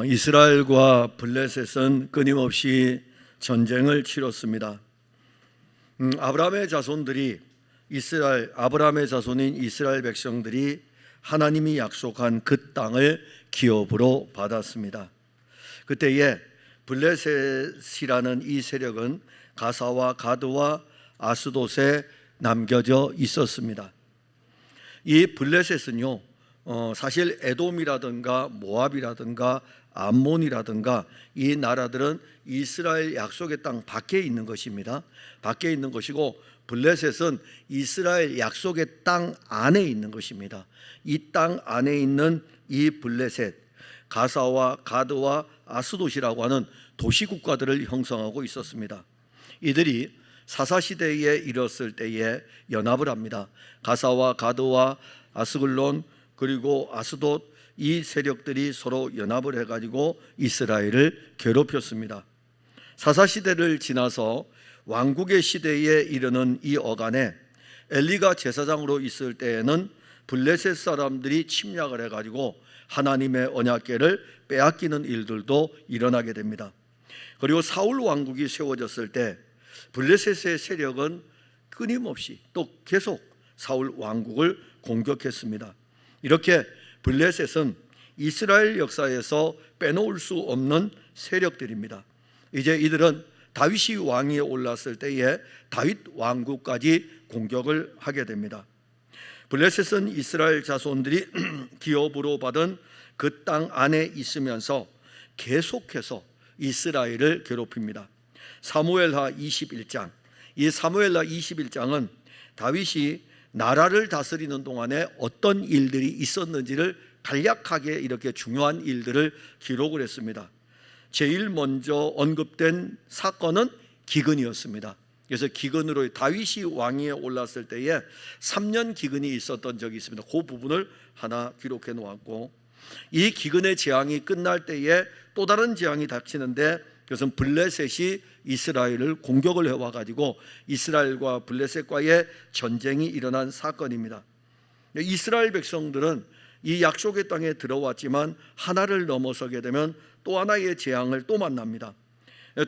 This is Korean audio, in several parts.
이스라엘과 블레셋은 끊임없이 전쟁을 치렀습니다. 아브라함의 자손인 이스라엘 백성들이 하나님이 약속한 그 땅을 기업으로 받았습니다. 그때에 블레셋이라는 이 세력은 가사와 가드와 아스돗에 남겨져 있었습니다. 이 블레셋은요, 사실 에돔이라든가 모압이라든가 암몬이라든가 이 나라들은 이스라엘 약속의 땅 밖에 있는 것입니다. 밖에 있는 것이고, 블레셋은 이스라엘 약속의 땅 안에 있는 것입니다. 이 땅 안에 있는 이 블레셋, 가사와 가드와 아스돗이라고 하는 도시국가들을 형성하고 있었습니다. 이들이 사사시대에 이뤘을 때에 연합을 합니다. 가사와 가드와 아스글론 그리고 아스돗, 이 세력들이 서로 연합을 해가지고 이스라엘을 괴롭혔습니다. 사사시대를 지나서 왕국의 시대에 이르는 이 어간에 엘리가 제사장으로 있을 때에는 블레셋 사람들이 침략을 해가지고 하나님의 언약궤를 빼앗기는 일들도 일어나게 됩니다. 그리고 사울 왕국이 세워졌을 때 블레셋의 세력은 끊임없이 또 계속 사울 왕국을 공격했습니다. 이렇게 블레셋은 이스라엘 역사에서 빼놓을 수 없는 세력들입니다. 이제 이들은 다윗이 왕위에 올랐을 때에 다윗 왕국까지 공격을 하게 됩니다. 블레셋은 이스라엘 자손들이 기업으로 받은 그 땅 안에 있으면서 계속해서 이스라엘을 괴롭힙니다. 사무엘하 21장, 이 사무엘하 21장은 다윗이 나라를 다스리는 동안에 어떤 일들이 있었는지를 간략하게 이렇게 중요한 일들을 기록을 했습니다. 제일 먼저 언급된 사건은 기근이었습니다. 그래서 기근으로 다윗이 왕위에 올랐을 때에 3년 기근이 있었던 적이 있습니다. 그 부분을 하나 기록해 놓았고, 이 기근의 재앙이 끝날 때에 또 다른 재앙이 닥치는데, 그것은 블레셋이 이스라엘을 공격을 해와가지고 이스라엘과 블레셋과의 전쟁이 일어난 사건입니다. 이스라엘 백성들은 이 약속의 땅에 들어왔지만 하나를 넘어서게 되면 또 하나의 재앙을 또 만납니다.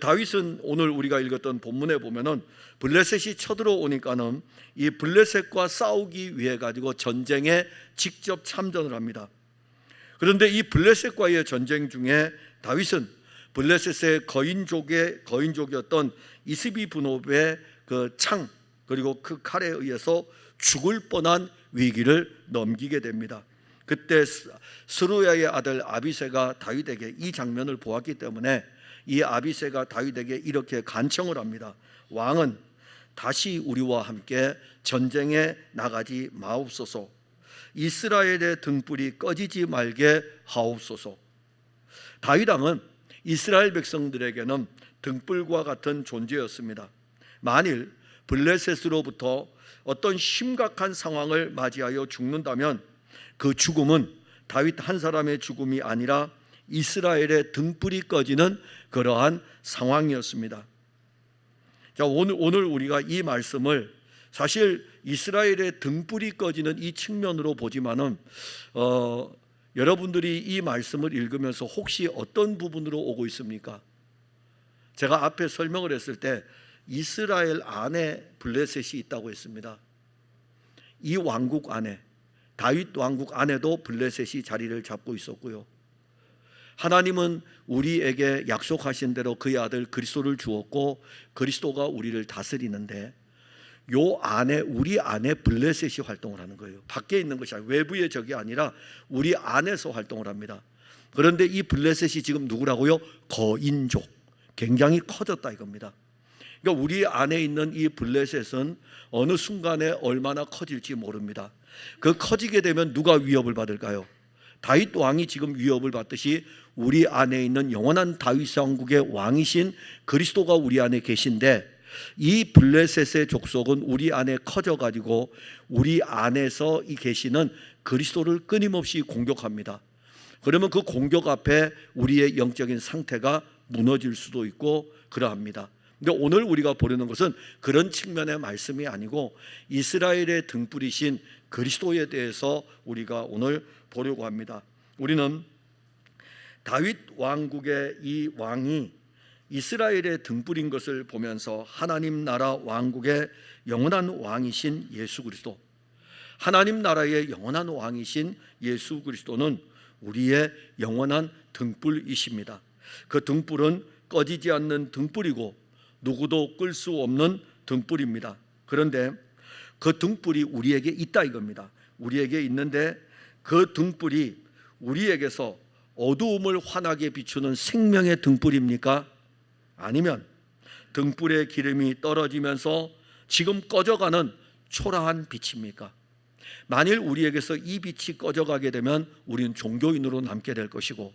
다윗은 오늘 우리가 읽었던 본문에 보면은 블레셋이 쳐들어오니까는 이 블레셋과 싸우기 위해 가지고 전쟁에 직접 참전을 합니다. 그런데 이 블레셋과의 전쟁 중에 다윗은 블레셋의 거인족이었던 이스비브노브의 그 창 그리고 그 칼에 의해서 죽을 뻔한 위기를 넘기게 됩니다. 그때 스루야의 아들 아비새가 다윗에게 이 장면을 보았기 때문에 이 아비새가 다윗에게 이렇게 간청을 합니다. 왕은 다시 우리와 함께 전쟁에 나가지 마옵소서. 이스라엘의 등불이 꺼지지 말게 하옵소서. 다윗 왕은 이스라엘 백성들에게는 등불과 같은 존재였습니다. 만일 블레셋으로부터 어떤 심각한 상황을 맞이하여 죽는다면 그 죽음은 다윗 한 사람의 죽음이 아니라 이스라엘의 등불이 꺼지는 그러한 상황이었습니다. 자, 오늘 우리가 이 말씀을 사실 이스라엘의 등불이 꺼지는 이 측면으로 보지만은 여러분들이 이 말씀을 읽으면서 혹시 어떤 부분으로 오고 있습니까? 제가 앞에 설명을 했을 때 이스라엘 안에 블레셋이 있다고 했습니다. 이 왕국 안에, 다윗 왕국 안에도 블레셋이 자리를 잡고 있었고요. 하나님은 우리에게 약속하신 대로 그의 아들 그리스도를 주었고 그리스도가 우리를 다스리는데 요 안에, 우리 안에 블레셋이 활동을 하는 거예요. 밖에 있는 것이 아니라, 외부의 적이 아니라 우리 안에서 활동을 합니다. 그런데 이 블레셋이 지금 누구라고요? 거인족, 굉장히 커졌다 이겁니다. 그러니까 우리 안에 있는 이 블레셋은 어느 순간에 얼마나 커질지 모릅니다. 그 커지게 되면 누가 위협을 받을까요? 다윗 왕이 지금 위협을 받듯이 우리 안에 있는 영원한 다윗 왕국의 왕이신 그리스도가 우리 안에 계신데, 이 블레셋의 족속은 우리 안에 커져가지고 우리 안에서 이 계시는 그리스도를 끊임없이 공격합니다. 그러면 그 공격 앞에 우리의 영적인 상태가 무너질 수도 있고 그러합니다. 근데 오늘 우리가 보려는 것은 그런 측면의 말씀이 아니고 이스라엘의 등불이신 그리스도에 대해서 우리가 오늘 보려고 합니다. 우리는 다윗 왕국의 이 왕이 이스라엘의 등불인 것을 보면서 하나님 나라 왕국의 영원한 왕이신 예수 그리스도, 하나님 나라의 영원한 왕이신 예수 그리스도는 우리의 영원한 등불이십니다. 그 등불은 꺼지지 않는 등불이고 누구도 끌 수 없는 등불입니다. 그런데 그 등불이 우리에게 있다 이겁니다. 우리에게 있는데 그 등불이 우리에게서 어두움을 환하게 비추는 생명의 등불입니까? 아니면 등불의 기름이 떨어지면서 지금 꺼져가는 초라한 빛입니까? 만일 우리에게서 이 빛이 꺼져가게 되면 우리는 종교인으로 남게 될 것이고,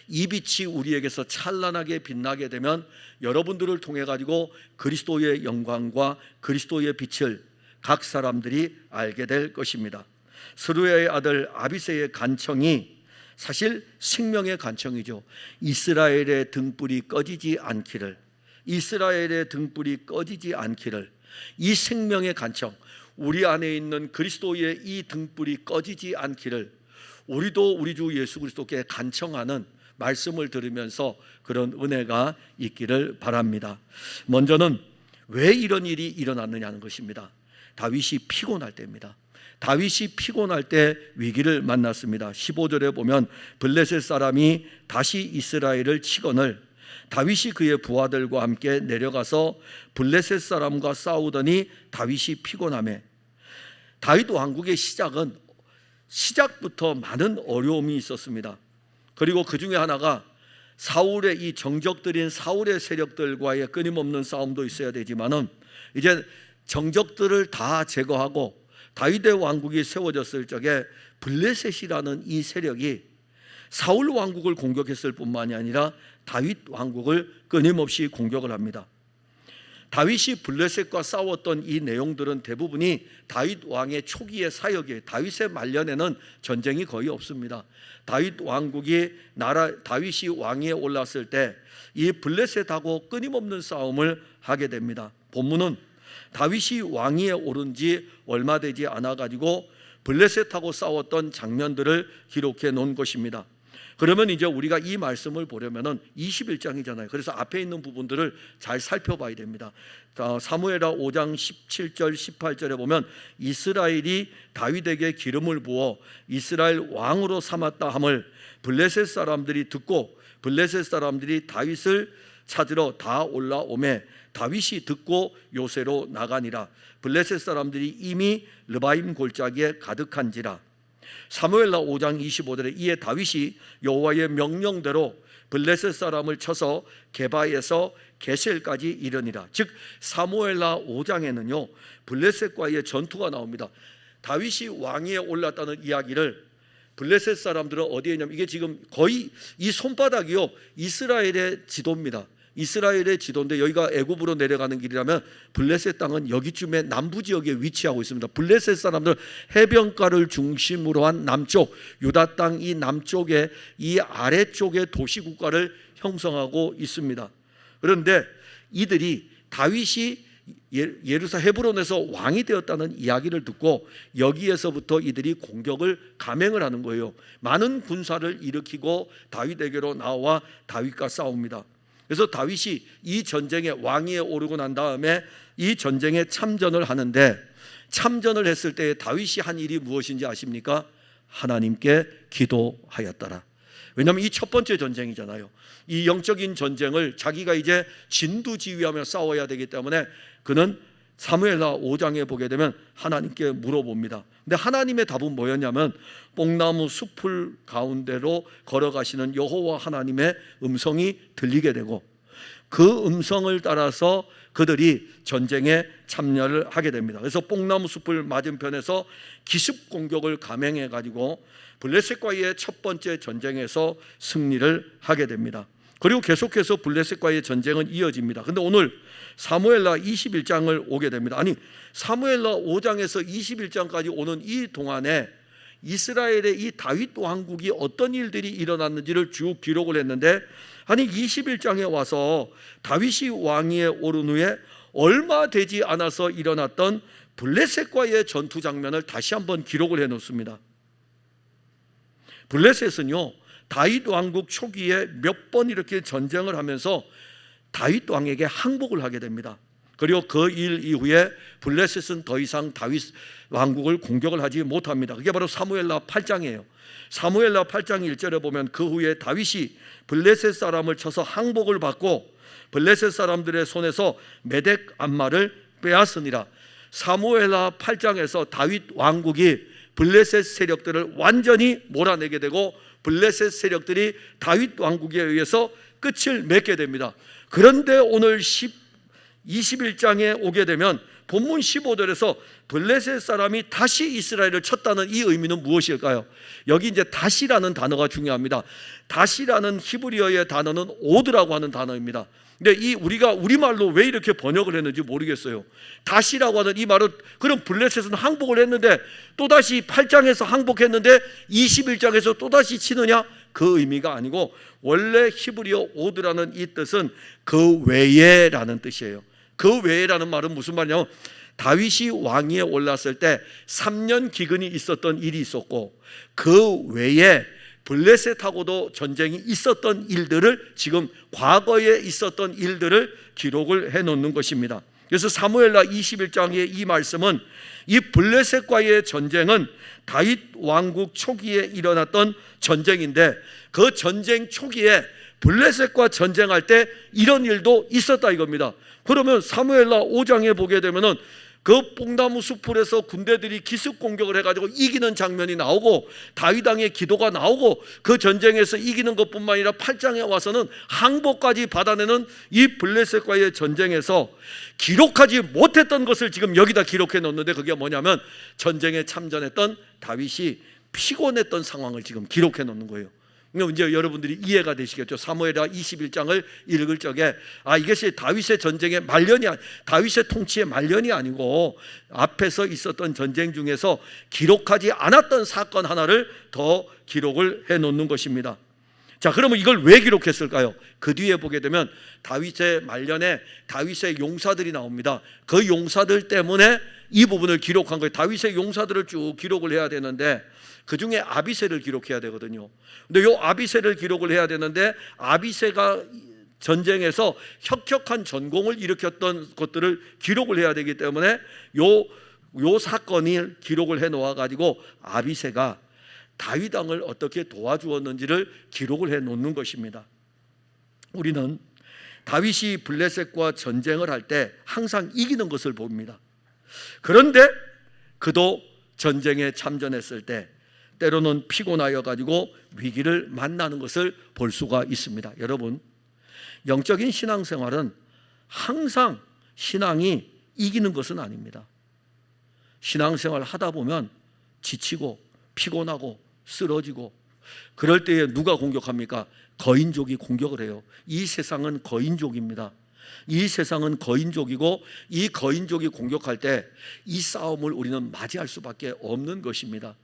이 빛이 우리에게서 찬란하게 빛나게 되면 여러분들을 통해 가지고 그리스도의 영광과 그리스도의 빛을 각 사람들이 알게 될 것입니다. 스루야의 아들 아비새의 간청이 사실 생명의 간청이죠. 이스라엘의 등불이 꺼지지 않기를, 이스라엘의 등불이 꺼지지 않기를, 이 생명의 간청, 우리 안에 있는 그리스도의 이 등불이 꺼지지 않기를 우리도 우리 주 예수 그리스도께 간청하는 말씀을 들으면서 그런 은혜가 있기를 바랍니다. 먼저는 왜 이런 일이 일어났느냐는 것입니다. 다윗이 피곤할 때입니다. 다윗이 피곤할 때 위기를 만났습니다. 15절에 보면 블레셋 사람이 다시 이스라엘을 치거늘 다윗이 그의 부하들과 함께 내려가서 블레셋 사람과 싸우더니 다윗이 피곤하매, 다윗 왕국의 시작부터 많은 어려움이 있었습니다. 그리고 그 중에 하나가 사울의 이 정적들인 사울의 세력들과의 끊임없는 싸움도 있어야 되지만은 이제 정적들을 다 제거하고 다윗의 왕국이 세워졌을 적에 블레셋이라는 이 세력이 사울 왕국을 공격했을 뿐만이 아니라 다윗 왕국을 끊임없이 공격을 합니다. 다윗이 블레셋과 싸웠던 이 내용들은 대부분이 다윗 왕의 초기의 사역이에요. 다윗의 말년에는 전쟁이 거의 없습니다. 다윗 다윗이 왕위에 올랐을 때 이 블레셋하고 끊임없는 싸움을 하게 됩니다. 본문은 다윗이 왕위에 오른 지 얼마 되지 않아 가지고 블레셋하고 싸웠던 장면들을 기록해 놓은 것입니다. 그러면 이제 우리가 이 말씀을 보려면은 21장이잖아요. 그래서 앞에 있는 부분들을 잘 살펴봐야 됩니다. 사무엘하 5장 17절 18절에 보면 이스라엘이 다윗에게 기름을 부어 이스라엘 왕으로 삼았다 함을 블레셋 사람들이 듣고 블레셋 사람들이 다윗을 찾으러 다 올라오매 다윗이 듣고 요새로 나가니라. 블레셋 사람들이 이미 르바임 골짜기에 가득한지라. 사무엘하 5장 25절에 이에 다윗이 여호와의 명령대로 블레셋 사람을 쳐서 게바에서 게셀까지 이르니라. 즉 사무엘하 5장에는요 블레셋과의 전투가 나옵니다. 다윗이 왕위에 올랐다는 이야기를 블레셋 사람들은 어디에 있냐면 이게 지금 거의 이 손바닥이요 이스라엘의 지도입니다. 이스라엘의 지도인데 여기가 애굽으로 내려가는 길이라면 블레셋 땅은 여기쯤에 남부 지역에 위치하고 있습니다. 블레셋 사람들은 해변가를 중심으로 한 남쪽 유다 땅 이 남쪽에 이 아래쪽에 도시국가를 형성하고 있습니다. 그런데 이들이 다윗이 헤브론에서 왕이 되었다는 이야기를 듣고 여기에서부터 이들이 공격을 감행을 하는 거예요. 많은 군사를 일으키고 다윗에게로 나와 다윗과 싸웁니다. 그래서 다윗이 이 전쟁에 왕위에 오르고 난 다음에 이 전쟁에 참전을 하는데, 참전을 했을 때 다윗이 한 일이 무엇인지 아십니까? 하나님께 기도하였더라. 왜냐하면 이 첫 번째 전쟁이잖아요. 이 영적인 전쟁을 자기가 이제 진두지휘하며 싸워야 되기 때문에 그는 사무엘하 5장에 보게 되면 하나님께 물어봅니다. 근데 하나님의 답은 뭐였냐면 뽕나무 숲을 가운데로 걸어가시는 여호와 하나님의 음성이 들리게 되고 그 음성을 따라서 그들이 전쟁에 참여를 하게 됩니다. 그래서 뽕나무 숲을 맞은편에서 기습 공격을 감행해 가지고 블레셋과의 첫 번째 전쟁에서 승리를 하게 됩니다. 그리고 계속해서 블레셋과의 전쟁은 이어집니다. 근데 오늘 사무엘하 21장을 오게 됩니다. 아니 사무엘하 5장에서 21장까지 오는 이 동안에 이스라엘의 이 다윗 왕국이 어떤 일들이 일어났는지를 쭉 기록을 했는데, 아니 21장에 와서 다윗이 왕위에 오른 후에 얼마 되지 않아서 일어났던 블레셋과의 전투 장면을 다시 한번 기록을 해놓습니다. 블레셋은요 다윗 왕국 초기에 몇 번 이렇게 전쟁을 하면서 다윗 왕에게 항복을 하게 됩니다. 그리고 그 일 이후에 블레셋은 더 이상 다윗 왕국을 공격을 하지 못합니다. 그게 바로 사무엘라 8장이에요. 사무엘라 8장 1절에 보면 그 후에 다윗이 블레셋 사람을 쳐서 항복을 받고 블레셋 사람들의 손에서 메덱 암마를 빼앗으니라. 사무엘라 8장에서 다윗 왕국이 블레셋 세력들을 완전히 몰아내게 되고 블레셋 세력들이 다윗 왕국에 의해서 끝을 맺게 됩니다. 그런데 오늘 21장에 오게 되면 본문 15절에서 블레셋 사람이 다시 이스라엘을 쳤다는 이 의미는 무엇일까요? 여기 이제 다시라는 단어가 중요합니다. 다시라는 히브리어의 단어는 오드라고 하는 단어입니다. 근데 우리가 우리말로 왜 이렇게 번역을 했는지 모르겠어요. 다시라고 하는 이 말은, 그럼 블레셋은 항복을 했는데 또다시 8장에서 항복했는데 21장에서 또다시 치느냐? 그 의미가 아니고, 원래 히브리어 오드라는 이 뜻은 그 외에라는 뜻이에요. 그 외에라는 말은 무슨 말이냐면, 다윗이 왕위에 올랐을 때 3년 기근이 있었던 일이 있었고, 그 외에 블레셋하고도 전쟁이 있었던 일들을, 지금 과거에 있었던 일들을 기록을 해놓는 것입니다. 그래서 사무엘라 21장의 이 말씀은 이 블레셋과의 전쟁은 다윗 왕국 초기에 일어났던 전쟁인데, 그 전쟁 초기에 블레셋과 전쟁할 때 이런 일도 있었다 이겁니다. 그러면 사무엘라 5장에 보게 되면은 그 뽕나무 숲풀에서 군대들이 기습 공격을 해가지고 이기는 장면이 나오고, 다윗 왕의 기도가 나오고, 그 전쟁에서 이기는 것뿐만 아니라 8장에 와서는 항복까지 받아내는 이 블레셋과의 전쟁에서 기록하지 못했던 것을 지금 여기다 기록해 놓는데, 그게 뭐냐면 전쟁에 참전했던 다윗이 피곤했던 상황을 지금 기록해 놓는 거예요. 이제 여러분들이 이해가 되시겠죠. 사무엘하 21장을 읽을 적에 이것이 다윗의 전쟁의 말년이, 다윗의 통치의 말년이 아니고 앞에서 있었던 전쟁 중에서 기록하지 않았던 사건 하나를 더 기록을 해놓는 것입니다. 자, 그러면 이걸 왜 기록했을까요? 그 뒤에 보게 되면 다윗의 말년에 다윗의 용사들이 나옵니다. 그 용사들 때문에 이 부분을 기록한 거예요. 다윗의 용사들을 쭉 기록을 해야 되는데 그 중에 아비새를 기록해야 되거든요. 근데 이 아비새를 기록을 해야 되는데, 아비새가 전쟁에서 혁혁한 전공을 일으켰던 것들을 기록을 해야 되기 때문에 요 사건을 기록을 해 놓아 가지고 아비새가 다윗 왕을 어떻게 도와주었는지를 기록을 해 놓는 것입니다. 우리는 다윗이 블레셋과 전쟁을 할 때 항상 이기는 것을 봅니다. 그런데 그도 전쟁에 참전했을 때 때로는 피곤하여 가지고 위기를 만나는 것을 볼 수가 있습니다. 여러분, 영적인 신앙생활은 항상 신앙이 이기는 것은 아닙니다. 신앙생활 하다 보면 지치고 피곤하고 쓰러지고, 그럴 때에 누가 공격합니까? 거인족이 공격을 해요. 이 세상은 거인족입니다. 이 세상은 거인족이고, 이 거인족이 공격할 때 이 싸움을 우리는 맞이할 수밖에 없는 것입니다.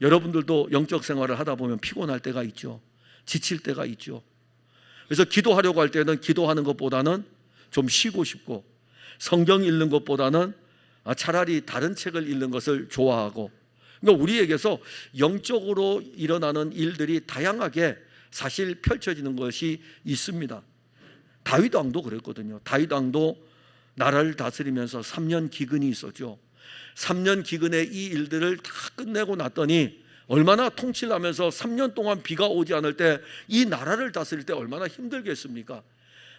여러분들도 영적 생활을 하다 보면 피곤할 때가 있죠. 지칠 때가 있죠. 그래서 기도하려고 할 때는 기도하는 것보다는 좀 쉬고 싶고, 성경 읽는 것보다는 차라리 다른 책을 읽는 것을 좋아하고, 그러니까 우리에게서 영적으로 일어나는 일들이 다양하게 사실 펼쳐지는 것이 있습니다. 다윗 왕도 그랬거든요. 다윗 왕도 나라를 다스리면서 3년 기근이 있었죠. 3년 기근의 이 일들을 다 끝내고 났더니 얼마나 통치를 하면서 3년 동안 비가 오지 않을 때 이 나라를 다스릴 때 얼마나 힘들겠습니까?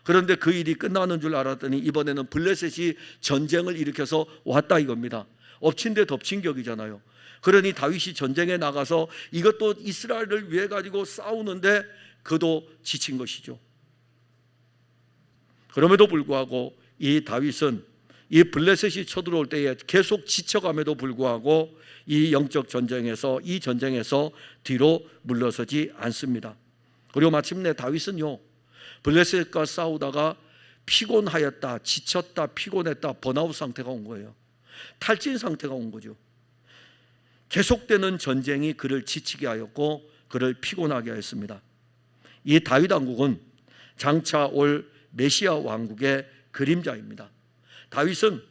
그런데 그 일이 끝나는 줄 알았더니 이번에는 블레셋이 전쟁을 일으켜서 왔다 이겁니다. 엎친 데 덮친 격이잖아요. 그러니 다윗이 전쟁에 나가서 이것도 이스라엘을 위해 가지고 싸우는데 그도 지친 것이죠. 그럼에도 불구하고 이 다윗은 이 블레셋이 쳐들어올 때에 계속 지쳐감에도 불구하고 이 영적 전쟁에서, 이 전쟁에서 뒤로 물러서지 않습니다. 그리고 마침내 다윗은요, 블레셋과 싸우다가 피곤하였다, 지쳤다, 피곤했다, 번아웃 상태가 온 거예요. 탈진 상태가 온 거죠. 계속되는 전쟁이 그를 지치게 하였고 그를 피곤하게 하였습니다. 이 다윗 왕국은 장차 올 메시아 왕국의 그림자입니다. 다윗은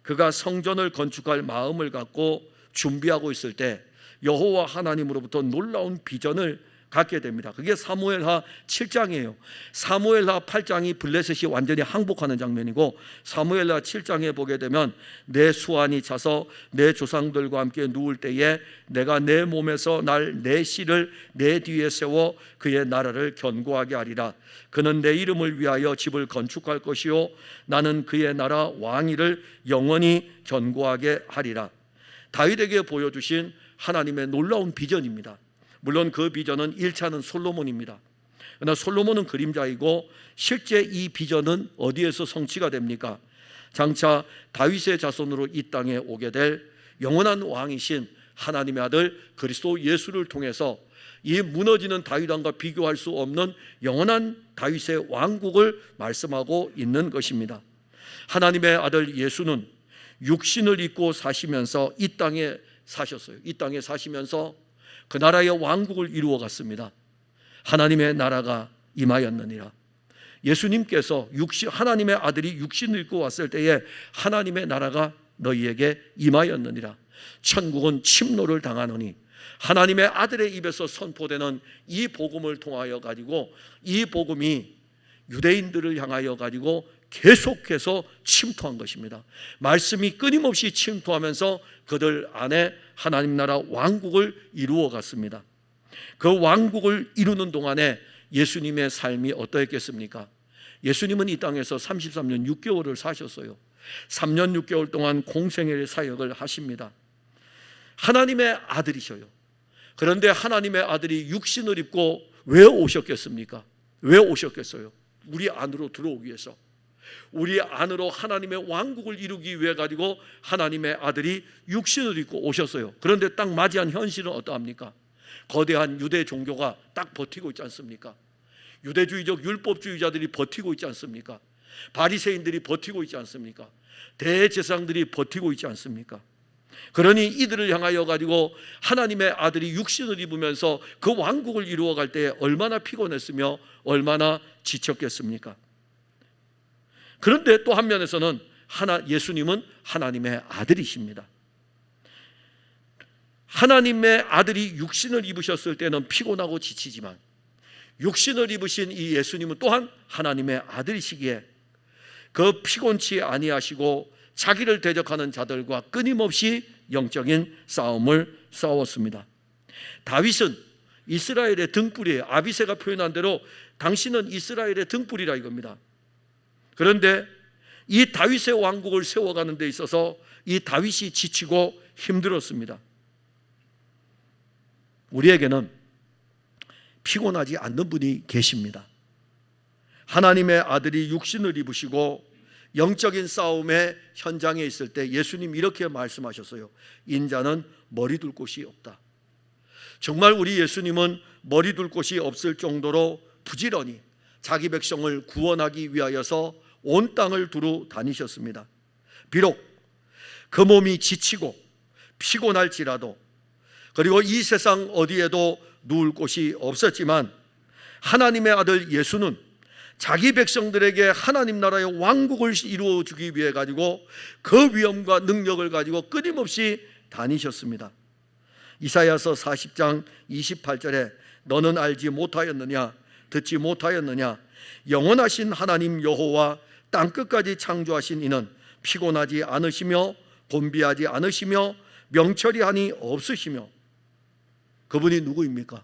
그가 성전을 건축할 마음을 갖고 준비하고 있을 때 여호와 하나님으로부터 놀라운 비전을 갖게 됩니다. 그게 사무엘하 7장이에요. 사무엘하 8장이 블레셋이 완전히 항복하는 장면이고, 사무엘하 7장에 보게 되면 내 수완이 차서 내 조상들과 함께 누울 때에 내가 내 몸에서 날 내 씨를 내 뒤에 세워 그의 나라를 견고하게 하리라. 그는 내 이름을 위하여 집을 건축할 것이요 나는 그의 나라 왕위를 영원히 견고하게 하리라. 다윗에게 보여주신 하나님의 놀라운 비전입니다. 물론 그 비전은 1차는 솔로몬입니다. 그러나 솔로몬은 그림자이고 실제 이 비전은 어디에서 성취가 됩니까? 장차 다윗의 자손으로 이 땅에 오게 될 영원한 왕이신 하나님의 아들 그리스도 예수를 통해서 이 무너지는 다윗 왕과 비교할 수 없는 영원한 다윗의 왕국을 말씀하고 있는 것입니다. 하나님의 아들 예수는 육신을 입고 사시면서 이 땅에 사셨어요. 이 땅에 사시면서 그 나라의 왕국을 이루어 갔습니다. 하나님의 나라가 임하였느니라. 예수님께서 하나님의 아들이 육신을 입고 왔을 때에 하나님의 나라가 너희에게 임하였느니라. 천국은 침노를 당하노니, 하나님의 아들의 입에서 선포되는 이 복음을 통하여 가지고 이 복음이 유대인들을 향하여 가지고 계속해서 침투한 것입니다. 말씀이 끊임없이 침투하면서 그들 안에 하나님 나라 왕국을 이루어 갔습니다. 그 왕국을 이루는 동안에 예수님의 삶이 어떠했겠습니까? 예수님은 이 땅에서 33년 6개월을 사셨어요. 3년 6개월 동안 공생애의 사역을 하십니다. 하나님의 아들이셔요. 그런데 하나님의 아들이 육신을 입고 왜 오셨겠습니까? 왜 오셨겠어요? 우리 안으로 들어오기 위해서, 우리 안으로 하나님의 왕국을 이루기 위해 가지고 하나님의 아들이 육신을 입고 오셨어요. 그런데 딱 맞이한 현실은 어떠합니까? 거대한 유대 종교가 딱 버티고 있지 않습니까? 유대주의적 율법주의자들이 버티고 있지 않습니까? 바리새인들이 버티고 있지 않습니까? 대제사장들이 버티고 있지 않습니까? 그러니 이들을 향하여 가지고 하나님의 아들이 육신을 입으면서 그 왕국을 이루어 갈 때 얼마나 피곤했으며 얼마나 지쳤겠습니까? 그런데 또 한 면에서는 예수님은 하나님의 아들이십니다. 하나님의 아들이 육신을 입으셨을 때는 피곤하고 지치지만 육신을 입으신 이 예수님은 또한 하나님의 아들이시기에 그 피곤치 아니하시고 자기를 대적하는 자들과 끊임없이 영적인 싸움을 싸웠습니다. 다윗은 이스라엘의 등불이에요. 아비새가 표현한 대로 당신은 이스라엘의 등불이라 이겁니다. 그런데 이 다윗의 왕국을 세워가는 데 있어서 이 다윗이 지치고 힘들었습니다. 우리에게는 피곤하지 않는 분이 계십니다. 하나님의 아들이 육신을 입으시고 영적인 싸움의 현장에 있을 때 예수님 이렇게 말씀하셨어요. 인자는 머리 둘 곳이 없다. 정말 우리 예수님은 머리 둘 곳이 없을 정도로 부지런히 자기 백성을 구원하기 위하여서 온 땅을 두루 다니셨습니다. 비록 그 몸이 지치고 피곤할지라도, 그리고 이 세상 어디에도 누울 곳이 없었지만 하나님의 아들 예수는 자기 백성들에게 하나님 나라의 왕국을 이루어 주기 위해 가지고 그 위엄과 능력을 가지고 끊임없이 다니셨습니다. 이사야서 40장 28절에 너는 알지 못하였느냐, 듣지 못하였느냐, 영원하신 하나님 여호와 땅끝까지 창조하신 이는 피곤하지 않으시며 곤비하지 않으시며 명철이하니 없으시며. 그분이 누구입니까?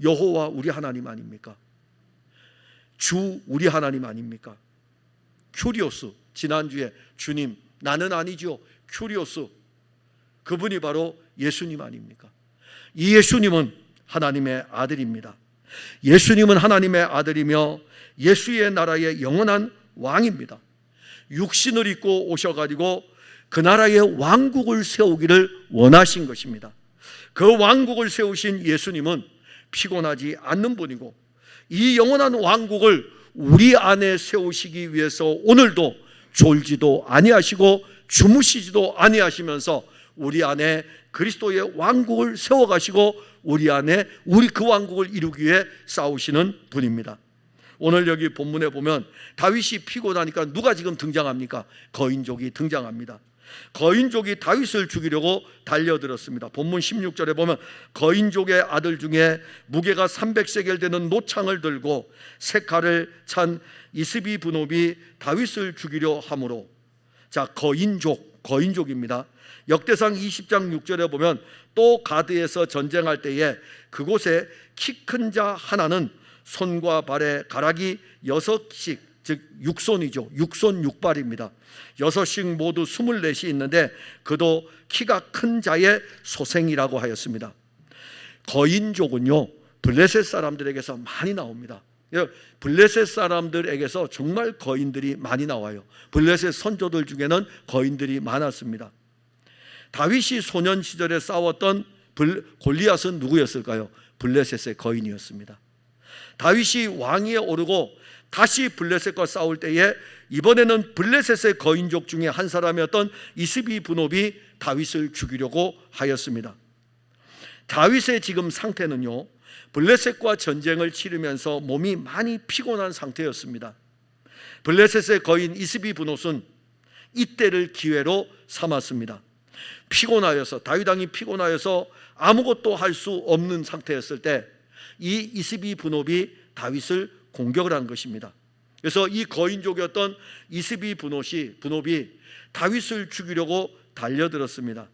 여호와 우리 하나님 아닙니까? 주 우리 하나님 아닙니까? 큐리오스, 지난주에 주님 나는 아니죠, 큐리오스, 그분이 바로 예수님 아닙니까? 이 예수님은 하나님의 아들입니다. 예수님은 하나님의 아들이며 예수의 나라의 영원한 왕입니다. 육신을 입고 오셔가지고 그 나라의 왕국을 세우기를 원하신 것입니다. 그 왕국을 세우신 예수님은 피곤하지 않는 분이고 이 영원한 왕국을 우리 안에 세우시기 위해서 오늘도 졸지도 아니하시고 주무시지도 아니하시면서 우리 안에 그리스도의 왕국을 세워가시고 우리 안에 그 왕국을 이루기 위해 싸우시는 분입니다. 오늘 여기 본문에 보면 다윗이 피곤하니까 누가 지금 등장합니까? 거인족이 등장합니다. 거인족이 다윗을 죽이려고 달려들었습니다. 본문 16절에 보면 거인족의 아들 중에 무게가 300세겔 되는 노창을 들고 세 칼을 찬 이스비 분업이 다윗을 죽이려 하므로. 자, 거인족입니다. 역대상 20장 6절에 보면 또 가드에서 전쟁할 때에 그곳에 키 큰 자 하나는 손과 발에 가락이 6씩, 즉 6손이죠. 6손 6발입니다. 6씩 모두 24이 있는데 그도 키가 큰 자의 소생이라고 하였습니다. 거인족은요, 블레셋 사람들에게서 많이 나옵니다. 블레셋 사람들에게서 정말 거인들이 많이 나와요. 블레셋 선조들 중에는 거인들이 많았습니다. 다윗이 소년 시절에 싸웠던 골리앗은 누구였을까요? 블레셋의 거인이었습니다. 다윗이 왕위에 오르고 다시 블레셋과 싸울 때에 이번에는 블레셋의 거인족 중에 한 사람이었던 이스비 분업이 다윗을 죽이려고 하였습니다. 다윗의 지금 상태는요, 블레셋과 전쟁을 치르면서 몸이 많이 피곤한 상태였습니다. 블레셋의 거인 이스비 분업은 이때를 기회로 삼았습니다. 다윗 왕이 피곤하여서 아무것도 할 수 없는 상태였을 때 이 이스비 분업이 다윗을 공격을 한 것입니다. 그래서 이 거인족이었던 이스비 분업이 다윗을 죽이려고 달려들었습니다.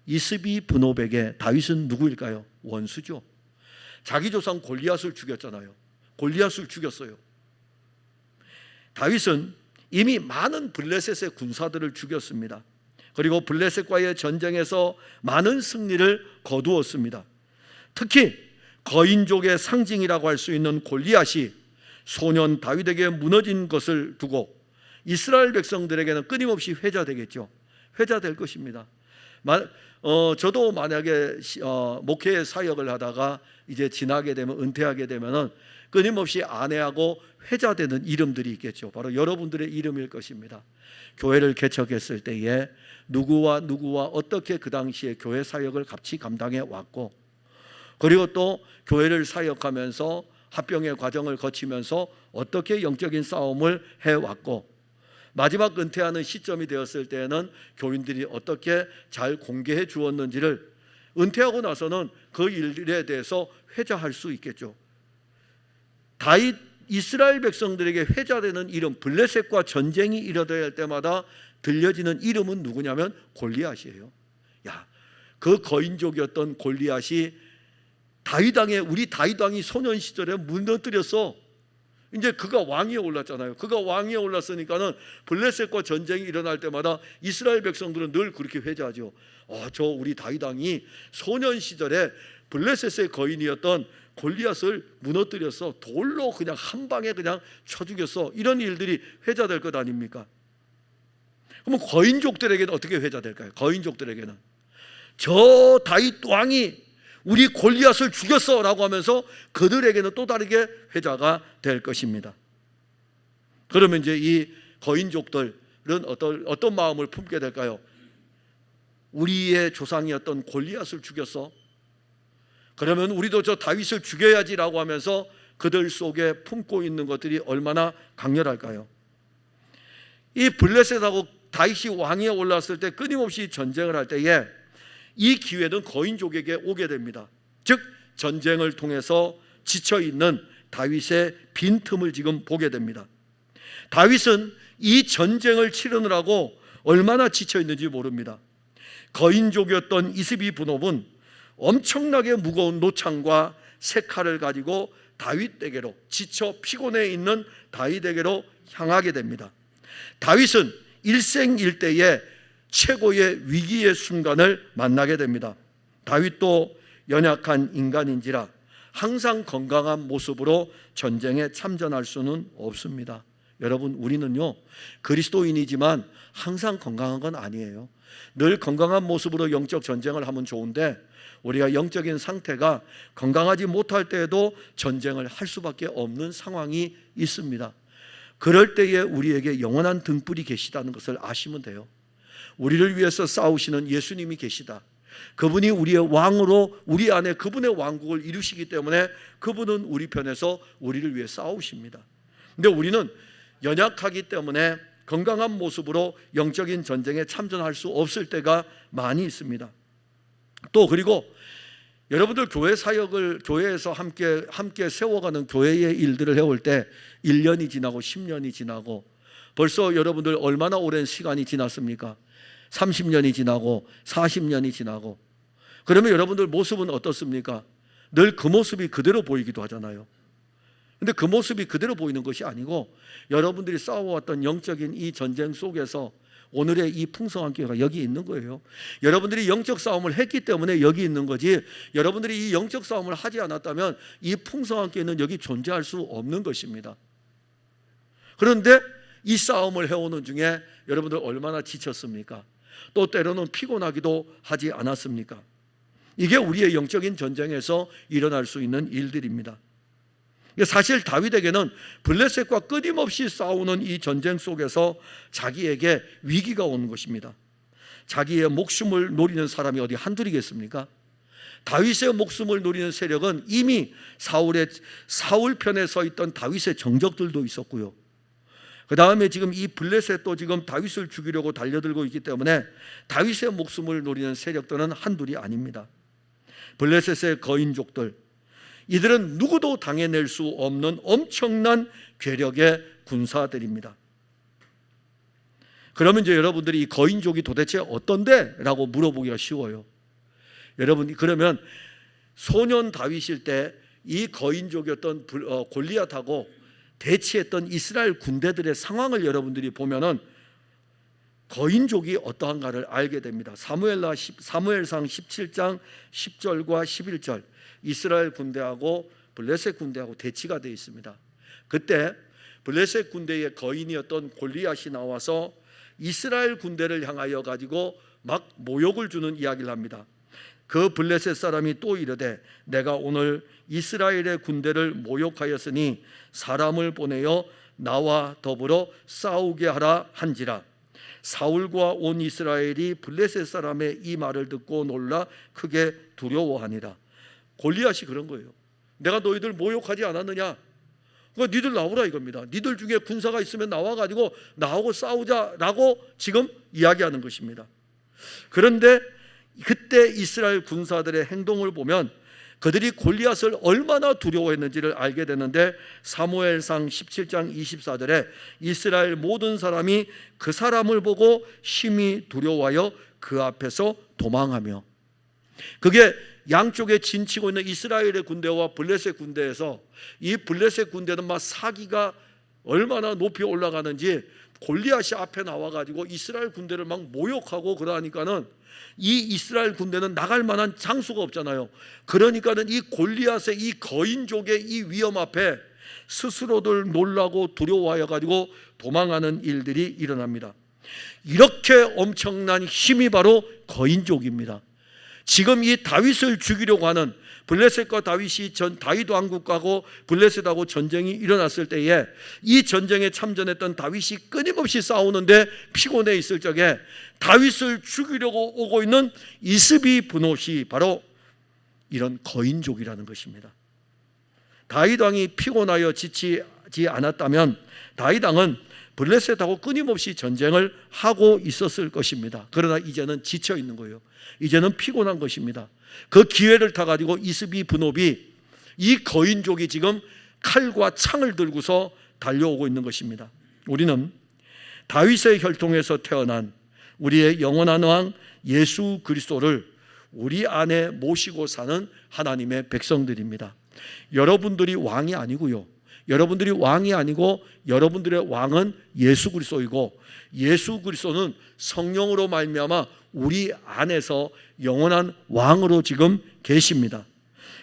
이스비 분업에게 다윗은 누구일까요? 원수죠. 자기 조상 골리앗을 죽였잖아요. 골리앗을 죽였어요. 다윗은 이미 많은 블레셋의 군사들을 죽였습니다. 그리고 블레셋과의 전쟁에서 많은 승리를 거두었습니다. 특히 거인족의 상징이라고 할 수 있는 골리앗이 소년 다윗에게 무너진 것을 두고 이스라엘 백성들에게는 끊임없이 회자되겠죠. 회자될 것입니다. 저도 만약에 목회 사역을 하다가 이제 지나게 되면, 은퇴하게 되면은 끊임없이 아내하고 회자되는 이름들이 있겠죠. 바로 여러분들의 이름일 것입니다. 교회를 개척했을 때에 누구와 어떻게 그 당시에 교회 사역을 같이 감당해 왔고, 그리고 또 교회를 사역하면서 합병의 과정을 거치면서 어떻게 영적인 싸움을 해왔고, 마지막 은퇴하는 시점이 되었을 때에는 교인들이 어떻게 잘 공개해 주었는지를 은퇴하고 나서는 그 일에 대해서 회자할 수 있겠죠. 다윗 이스라엘 백성들에게 회자되는 이름, 블레셋과 전쟁이 일어날 때마다 들려지는 이름은 누구냐면 골리앗이에요. 그 거인족이었던 골리앗이 우리 다윗 왕이 소년 시절에 무너뜨렸어. 이제 그가 왕위에 올랐잖아요. 그가 왕위에 올랐으니까는 블레셋과 전쟁이 일어날 때마다 이스라엘 백성들은 늘 그렇게 회자하죠. 저 우리 다윗 왕이 소년 시절에 블레셋의 거인이었던 골리앗을 무너뜨렸어. 돌로 그냥 한 방에 그냥 쳐 죽였어. 이런 일들이 회자될 것 아닙니까? 그러면 거인족들에게는 어떻게 회자될까요? 거인족들에게는 저 다윗 왕이 우리 골리앗을 죽였어 라고 하면서 그들에게는 또 다르게 회자가 될 것입니다. 그러면 이제 이 거인족들은 어떤 마음을 품게 될까요? 우리의 조상이었던 골리앗을 죽였어? 그러면 우리도 저 다윗을 죽여야지 라고 하면서 그들 속에 품고 있는 것들이 얼마나 강렬할까요? 이 블레셋하고 다윗이 왕위에 올랐을 때 끊임없이 전쟁을 할 때에 이 기회는 거인족에게 오게 됩니다. 즉 전쟁을 통해서 지쳐있는 다윗의 빈틈을 지금 보게 됩니다. 다윗은 이 전쟁을 치르느라고 얼마나 지쳐있는지 모릅니다. 거인족이었던 이스비 분업은 엄청나게 무거운 노창과 세 칼을 가지고 다윗에게로, 지쳐 피곤해 있는 다윗에게로 향하게 됩니다. 다윗은 일생일대에 최고의 위기의 순간을 만나게 됩니다. 다윗도 연약한 인간인지라 항상 건강한 모습으로 전쟁에 참전할 수는 없습니다. 여러분, 우리는요 그리스도인이지만 항상 건강한 건 아니에요. 늘 건강한 모습으로 영적 전쟁을 하면 좋은데 우리가 영적인 상태가 건강하지 못할 때에도 전쟁을 할 수밖에 없는 상황이 있습니다. 그럴 때에 우리에게 영원한 등불이 계시다는 것을 아시면 돼요. 우리를 위해서 싸우시는 예수님이 계시다. 그분이 우리의 왕으로 우리 안에 그분의 왕국을 이루시기 때문에 그분은 우리 편에서 우리를 위해 싸우십니다. 근데 우리는 연약하기 때문에 건강한 모습으로 영적인 전쟁에 참전할 수 없을 때가 많이 있습니다. 또 그리고 여러분들 교회 사역을 교회에서 함께 세워가는 교회의 일들을 해올 때 1년이 지나고 10년이 지나고 벌써 여러분들 얼마나 오랜 시간이 지났습니까? 30년이 지나고 40년이 지나고 그러면 여러분들 모습은 어떻습니까? 늘 그 모습이 그대로 보이기도 하잖아요. 근데 그 모습이 그대로 보이는 것이 아니고 여러분들이 싸워왔던 영적인 이 전쟁 속에서 오늘의 이 풍성한 교회가 여기 있는 거예요. 여러분들이 영적 싸움을 했기 때문에 여기 있는 거지, 여러분들이 이 영적 싸움을 하지 않았다면 이 풍성한 교회는 여기 존재할 수 없는 것입니다. 그런데 이 싸움을 해오는 중에 여러분들 얼마나 지쳤습니까? 또 때로는 피곤하기도 하지 않았습니까? 이게 우리의 영적인 전쟁에서 일어날 수 있는 일들입니다. 사실 다윗에게는 블레셋과 끊임없이 싸우는 이 전쟁 속에서 자기에게 위기가 오는 것입니다. 자기의 목숨을 노리는 사람이 어디 한둘이겠습니까? 다윗의 목숨을 노리는 세력은 이미 사울 편에 서 있던 다윗의 정적들도 있었고요. 그 다음에 지금 이 블레셋도 지금 다윗을 죽이려고 달려들고 있기 때문에 다윗의 목숨을 노리는 세력들은 한둘이 아닙니다. 블레셋의 거인족들, 이들은 누구도 당해낼 수 없는 엄청난 괴력의 군사들입니다. 그러면 이제 여러분들이 이 거인족이 도대체 어떤데? 라고 물어보기가 쉬워요. 여러분, 그러면 소년 다윗일 때 이 거인족이었던 골리앗하고 대치했던 이스라엘 군대들의 상황을 여러분들이 보면은 거인족이 어떠한가를 알게 됩니다. 사무엘상 17장 10절과 11절, 이스라엘 군대하고 블레셋 군대하고 대치가 되어 있습니다. 그때 블레셋 군대의 거인이었던 골리앗이 나와서 이스라엘 군대를 향하여 가지고 막 모욕을 주는 이야기를 합니다. 그 블레셋 사람이 또 이르되 내가 오늘 이스라엘의 군대를 모욕하였으니 사람을 보내어 나와 더불어 싸우게 하라 한지라. 사울과 온 이스라엘이 블레셋 사람의 이 말을 듣고 놀라 크게 두려워하니라. 골리앗이 그런 거예요. 내가 너희들 모욕하지 않았느냐? 그러니까 니들 나오라 이겁니다. 니들 중에 군사가 있으면 나와가지고 나하고 싸우자라고 지금 이야기하는 것입니다. 그런데 그때 이스라엘 군사들의 행동을 보면 그들이 골리앗을 얼마나 두려워했는지를 알게 되는데 사무엘상 17장 24절에 이스라엘 모든 사람이 그 사람을 보고 심히 두려워하여 그 앞에서 도망하며, 그게 양쪽에 진치고 있는 이스라엘의 군대와 블레셋 군대에서 이 블레셋 군대는 막 사기가 얼마나 높이 올라가는지 골리앗이 앞에 나와가지고 이스라엘 군대를 막 모욕하고 그러니까는 이 이스라엘 군대는 나갈 만한 장소가 없잖아요. 그러니까는 이 골리앗의 이 거인족의 이 위험 앞에 스스로들 놀라고 두려워하여 가지고 도망하는 일들이 일어납니다. 이렇게 엄청난 힘이 바로 거인족입니다. 지금 이 다윗을 죽이려고 하는 블레셋과 다윗 왕국하고 블레셋하고 전쟁이 일어났을 때에 이 전쟁에 참전했던 다윗이 끊임없이 싸우는데 피곤해 있을 적에 다윗을 죽이려고 오고 있는 이스비 브노시, 바로 이런 거인족이라는 것입니다. 다윗 왕이 피곤하여 지치지 않았다면 다윗 왕은 블레셋하고 끊임없이 전쟁을 하고 있었을 것입니다. 그러나 이제는 지쳐 있는 거예요. 이제는 피곤한 것입니다. 그 기회를 타가지고 이스비 브노비, 이 거인족이 지금 칼과 창을 들고서 달려오고 있는 것입니다. 우리는 다윗의 혈통에서 태어난 우리의 영원한 왕 예수 그리스도를 우리 안에 모시고 사는 하나님의 백성들입니다. 여러분들이 왕이 아니고요, 여러분들이 왕이 아니고 여러분들의 왕은 예수 그리스도이고, 예수 그리스도는 성령으로 말미암아 우리 안에서 영원한 왕으로 지금 계십니다.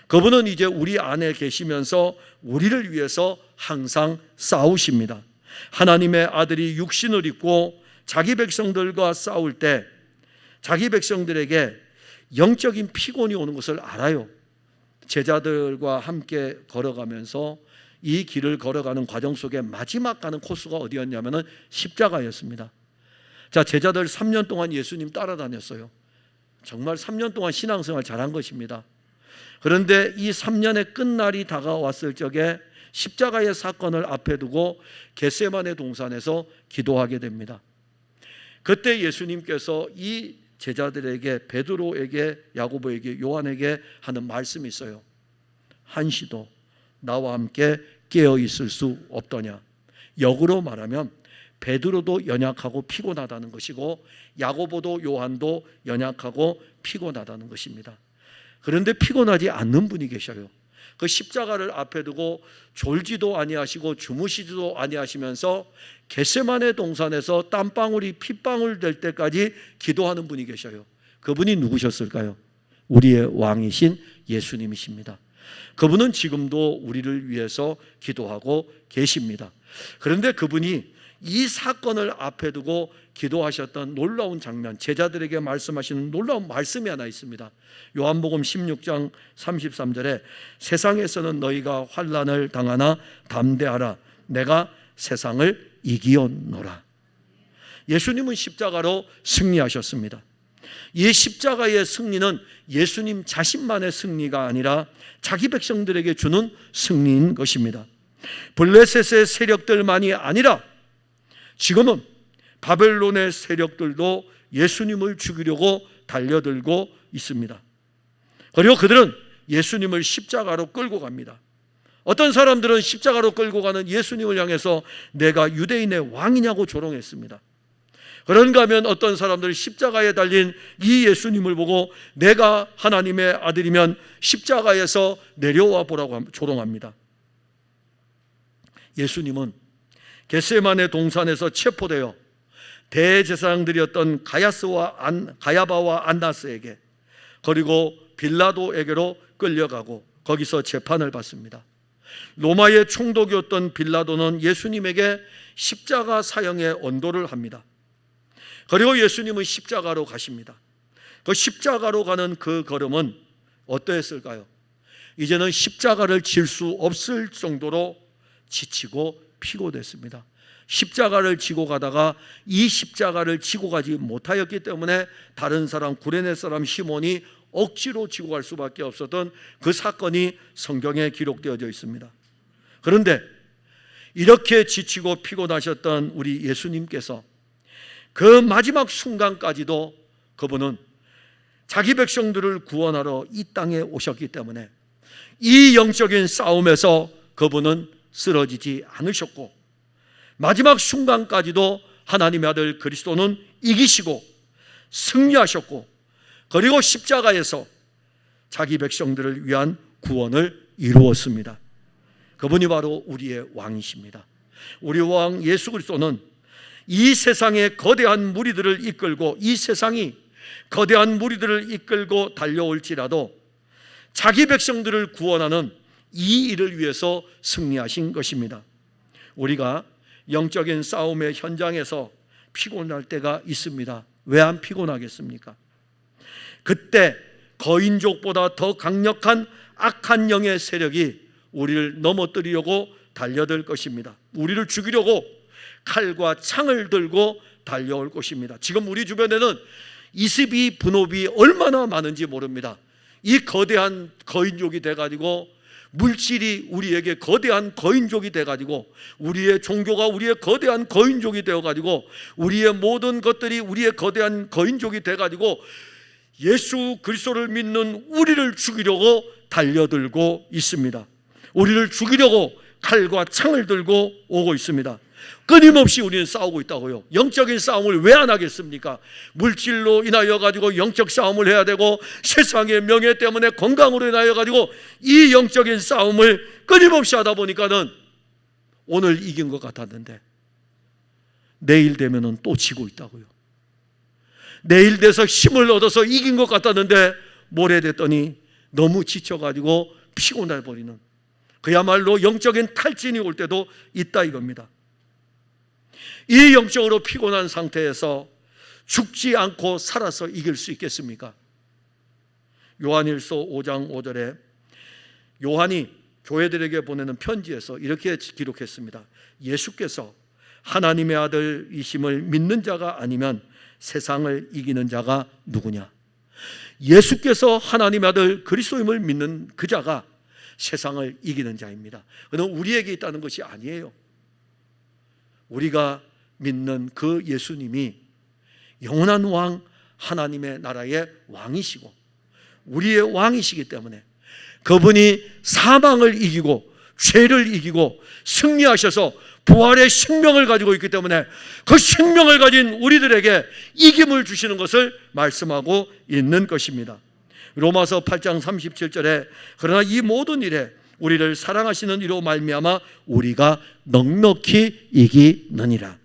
그분은 이제 우리 안에 계시면서 우리를 위해서 항상 싸우십니다. 하나님의 아들이 육신을 입고 자기 백성들과 싸울 때 자기 백성들에게 영적인 피곤이 오는 것을 알아요. 제자들과 함께 걸어가면서 이 길을 걸어가는 과정 속에 마지막 가는 코스가 어디였냐면 십자가였습니다. 자, 제자들 3년 동안 예수님 따라다녔어요. 정말 3년 동안 신앙생활 잘한 것입니다. 그런데 이 3년의 끝날이 다가왔을 적에 십자가의 사건을 앞에 두고 겟세마네 동산에서 기도하게 됩니다. 그때 예수님께서 이 제자들에게, 베드로에게, 야고보에게, 요한에게 하는 말씀이 있어요. 한시도 나와 함께 깨어 있을 수 없더냐. 역으로 말하면 베드로도 연약하고 피곤하다는 것이고 야고보도 요한도 연약하고 피곤하다는 것입니다. 그런데 피곤하지 않는 분이 계셔요. 그 십자가를 앞에 두고 졸지도 아니하시고 주무시지도 아니하시면서 겟세마네 동산에서 땀방울이 핏방울 될 때까지 기도하는 분이 계셔요. 그분이 누구셨을까요? 우리의 왕이신 예수님이십니다. 그분은 지금도 우리를 위해서 기도하고 계십니다. 그런데 그분이 이 사건을 앞에 두고 기도하셨던 놀라운 장면, 제자들에게 말씀하시는 놀라운 말씀이 하나 있습니다. 요한복음 16장 33절에 세상에서는 너희가 환난을 당하나 담대하라. 내가 세상을 이기었노라. 예수님은 십자가로 승리하셨습니다. 이 십자가의 승리는 예수님 자신만의 승리가 아니라 자기 백성들에게 주는 승리인 것입니다. 블레셋의 세력들만이 아니라 지금은 바벨론의 세력들도 예수님을 죽이려고 달려들고 있습니다. 그리고 그들은 예수님을 십자가로 끌고 갑니다. 어떤 사람들은 십자가로 끌고 가는 예수님을 향해서 내가 유대인의 왕이냐고 조롱했습니다. 그런가 하면 어떤 사람들은 십자가에 달린 이 예수님을 보고 내가 하나님의 아들이면 십자가에서 내려와 보라고 조롱합니다. 예수님은 겟세마네 동산에서 체포되어 대제사장들이었던 가야바와 안나스에게 그리고 빌라도에게로 끌려가고 거기서 재판을 받습니다. 로마의 총독이었던 빌라도는 예수님에게 십자가 사형의 언도를 합니다. 그리고 예수님은 십자가로 가십니다. 그 십자가로 가는 그 걸음은 어떠했을까요? 이제는 십자가를 질 수 없을 정도로 지치고 피곤했습니다. 십자가를 지고 가다가 이 십자가를 지고 가지 못하였기 때문에 다른 사람, 구레네 사람 시몬이 억지로 지고 갈 수밖에 없었던 그 사건이 성경에 기록되어져 있습니다. 그런데 이렇게 지치고 피곤하셨던 우리 예수님께서 그 마지막 순간까지도 그분은 자기 백성들을 구원하러 이 땅에 오셨기 때문에 이 영적인 싸움에서 그분은 쓰러지지 않으셨고 마지막 순간까지도 하나님의 아들 그리스도는 이기시고 승리하셨고 그리고 십자가에서 자기 백성들을 위한 구원을 이루었습니다. 그분이 바로 우리의 왕이십니다. 우리 왕 예수 그리스도는 이 세상의 거대한 무리들을 이끌고 이 세상이 거대한 무리들을 이끌고 달려올지라도 자기 백성들을 구원하는 이 일을 위해서 승리하신 것입니다. 우리가 영적인 싸움의 현장에서 피곤할 때가 있습니다. 왜 안 피곤하겠습니까? 그때 거인족보다 더 강력한 악한 영의 세력이 우리를 넘어뜨리려고 달려들 것입니다. 우리를 죽이려고 칼과 창을 들고 달려올 것입니다. 지금 우리 주변에는 이습이 분업이 얼마나 많은지 모릅니다. 이 거대한 거인족이 돼가지고 물질이 우리에게 거대한 거인족이 돼가지고 우리의 종교가 우리의 거대한 거인족이 되어가지고 우리의 모든 것들이 우리의 거대한 거인족이 돼가지고 예수 그리스도를 믿는 우리를 죽이려고 달려들고 있습니다. 우리를 죽이려고 칼과 창을 들고 오고 있습니다. 끊임없이 우리는 싸우고 있다고요. 영적인 싸움을 왜 안 하겠습니까? 물질로 인하여 가지고 영적 싸움을 해야 되고 세상의 명예 때문에 건강으로 인하여 가지고 이 영적인 싸움을 끊임없이 하다 보니까는 오늘 이긴 것 같았는데 내일 되면은 또 지고 있다고요. 내일 돼서 힘을 얻어서 이긴 것 같았는데 모레 됐더니 너무 지쳐가지고 피곤해 버리는 그야말로 영적인 탈진이 올 때도 있다 이겁니다. 이 영적으로 피곤한 상태에서 죽지 않고 살아서 이길 수 있겠습니까? 요한일서 5장 5절에 요한이 교회들에게 보내는 편지에서 이렇게 기록했습니다. 예수께서 하나님의 아들이심을 믿는 자가 아니면 세상을 이기는 자가 누구냐? 예수께서 하나님의 아들 그리스도임을 믿는 그 자가 세상을 이기는 자입니다. 그건 우리에게 있다는 것이 아니에요. 우리가 믿는 그 예수님이 영원한 왕, 하나님의 나라의 왕이시고 우리의 왕이시기 때문에 그분이 사망을 이기고 죄를 이기고 승리하셔서 부활의 생명을 가지고 있기 때문에 그 생명을 가진 우리들에게 이김을 주시는 것을 말씀하고 있는 것입니다. 로마서 8장 37절에 그러나 이 모든 일에 우리를 사랑하시는 이로 말미암아 우리가 넉넉히 이기느니라.